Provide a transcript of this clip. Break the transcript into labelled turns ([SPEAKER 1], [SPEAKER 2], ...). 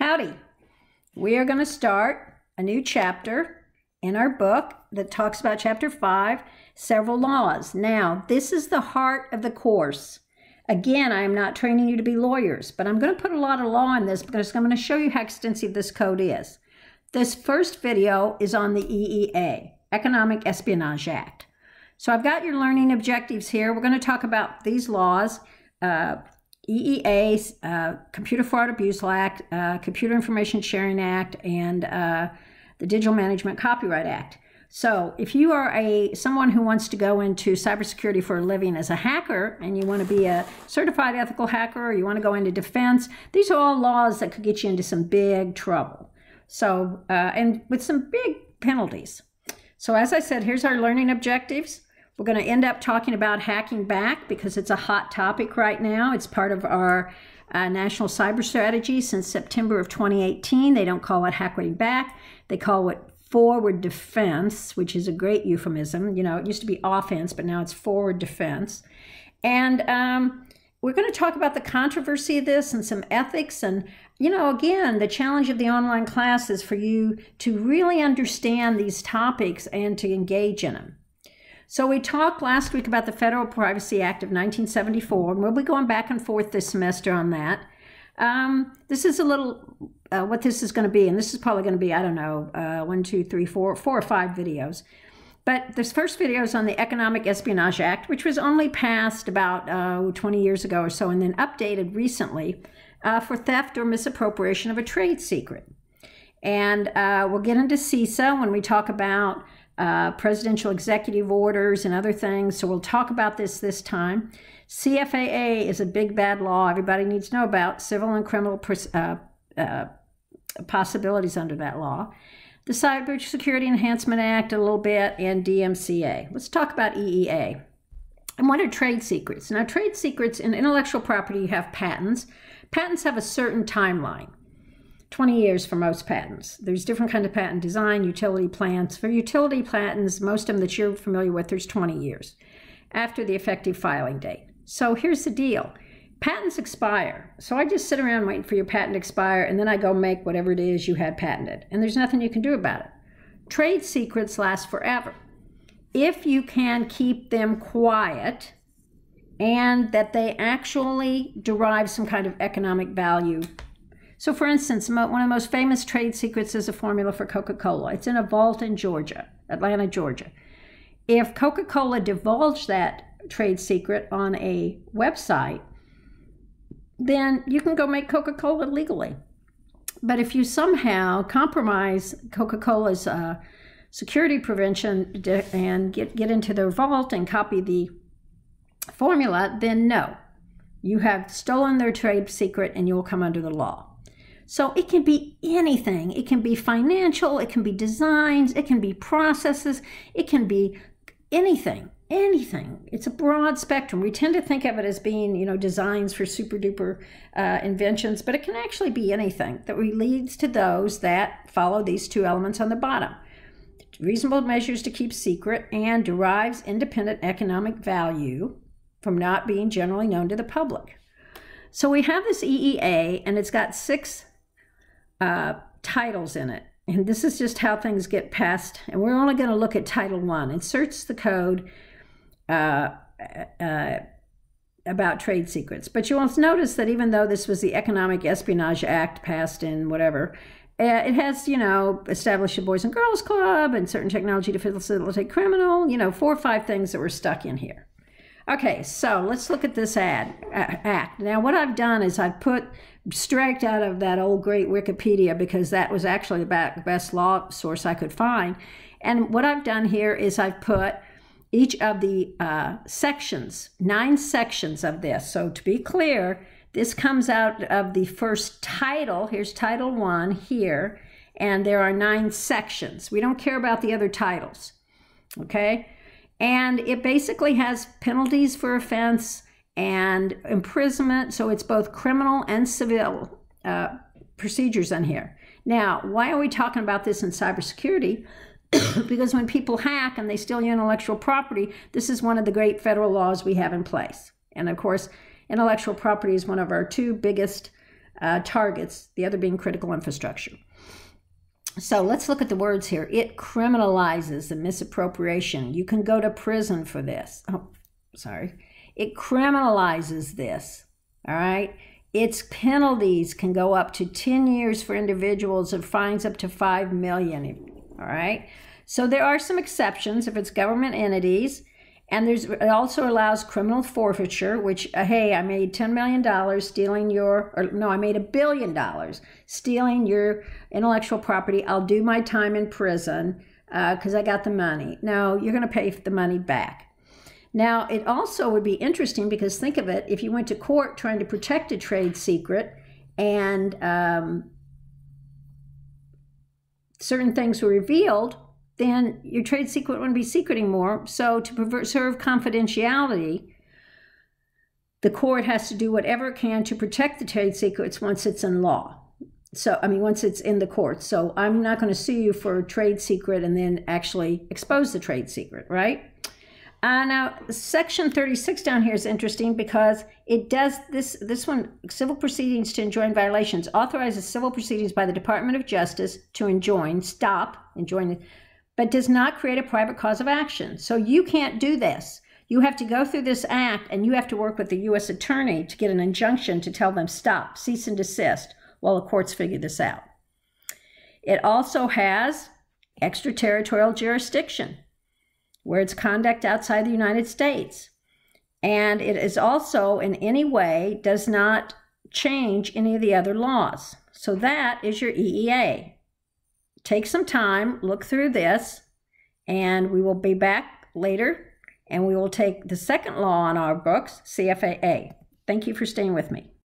[SPEAKER 1] Howdy. We are going to start a new chapter in our book that talks about Chapter 5, several laws. Now, this is the heart of the course. Again, I am not training you to be lawyers, but I'm going to put a lot of law in this because I'm going to show you how extensive this code is. This first video is on the EEA, Economic Espionage Act. So I've got your learning objectives here. We're going to talk about these laws, EEA, Computer Fraud Abuse Act, Computer Information Sharing Act, and the Digital Management Copyright Act. So if you are someone who wants to go into cybersecurity for a living as a hacker, and you want to be a certified ethical hacker, or you want to go into defense, these are all laws that could get you into some big trouble. So, and with some big penalties. So as I said, here's our learning objectives. We're going to end up talking about hacking back because it's a hot topic right now. It's part of our national cyber strategy since September of 2018. They don't call it hacking back. They call it forward defense, which is a great euphemism. You know, it used to be offense, but now it's forward defense. And we're going to talk about the controversy of this and some ethics. And, you know, again, the challenge of the online class is for you to really understand these topics and to engage in them. So we talked last week about the Federal Privacy Act of 1974, and we'll be going back and forth this semester on that. This is a little, what this is going to be, and this is probably going to be, I don't know, 4 or 5 videos. But this first video is on the Economic Espionage Act, which was only passed about 20 years ago or so, and then updated recently for theft or misappropriation of a trade secret. And we'll get into CISA when we talk about presidential executive orders and other things. So we'll talk about this time. CFAA is a big bad law everybody needs to know about, civil and criminal possibilities under that law. The Cybersecurity Enhancement Act a little bit, and DMCA. Let's talk about EEA. And what are trade secrets? Now, trade secrets in intellectual property, you have patents. Patents have a certain timeline. 20 years for most patents. There's different kinds of patent design, utility plans. For utility patents, most of them that you're familiar with, there's 20 years after the effective filing date. So here's the deal. Patents expire. So I just sit around waiting for your patent to expire, and then I go make whatever it is you had patented. And there's nothing you can do about it. Trade secrets last forever. If you can keep them quiet and that they actually derive some kind of economic value. So for instance, one of the most famous trade secrets is a formula for Coca-Cola. It's in a vault in Georgia, Atlanta, Georgia. If Coca-Cola divulged that trade secret on a website, then you can go make Coca-Cola legally. But if you somehow compromise Coca-Cola's security prevention and get into their vault and copy the formula, then no. You have stolen their trade secret and you will come under the law. So it can be anything. It can be financial, it can be designs, it can be processes, it can be anything, anything. It's a broad spectrum. We tend to think of it as being, you know, designs for super duper inventions, but it can actually be anything that leads to those that follow these two elements on the bottom. Reasonable measures to keep secret and derives independent economic value from not being generally known to the public. So we have this EEA, and it's got 6 titles in it. And this is just how things get passed. And we're only going to look at Title 1. Inserts the code about trade secrets. But you will notice that even though this was the Economic Espionage Act passed in whatever, it has, you know, established a Boys and Girls Club and certain technology to facilitate criminal, you know, 4 or 5 things that were stuck in here. Okay, so let's look at this act. Now, what I've done is I've striked out of that old great Wikipedia because that was actually the best law source I could find. And what I've done here is I've put each of the sections, 9 sections of this. So to be clear, this comes out of the first title. Here's Title 1 here, and there are 9 sections. We don't care about the other titles, okay? And it basically has penalties for offense and imprisonment, so it's both criminal and civil procedures in here. Now, why are we talking about this in cybersecurity? Because when people hack and they steal your intellectual property, this is one of the great federal laws we have in place. And of course, intellectual property is one of our 2 biggest targets, the other being critical infrastructure. So let's look at the words here. It criminalizes the misappropriation. You can go to prison for this. Oh, sorry. It criminalizes this, all right? Its penalties can go up to 10 years for individuals and fines up to $5 million, all right? So there are some exceptions if it's government entities, and it also allows criminal forfeiture, which, hey, I made $10 million stealing I made $1 billion stealing your intellectual property. I'll do my time in prison because I got the money. No, you're going to pay the money back. Now, it also would be interesting because think of it, if you went to court trying to protect a trade secret and certain things were revealed, then your trade secret wouldn't be secret anymore. So to preserve confidentiality, the court has to do whatever it can to protect the trade secrets once it's in law. So, once it's in the court. So I'm not going to sue you for a trade secret and then actually expose the trade secret, right? Now, Section 36 down here is interesting because it does this one, civil proceedings to enjoin violations, authorizes civil proceedings by the Department of Justice to enjoin, but does not create a private cause of action. So you can't do this. You have to go through this act and you have to work with the U.S. attorney to get an injunction to tell them stop, cease and desist, while the courts figure this out. It also has extraterritorial jurisdiction, where it's conduct outside the United States. And it is also in any way does not change any of the other laws. So that is your EEA. Take some time, look through this, and we will be back later, and we will take the second law on our books, CFAA. Thank you for staying with me.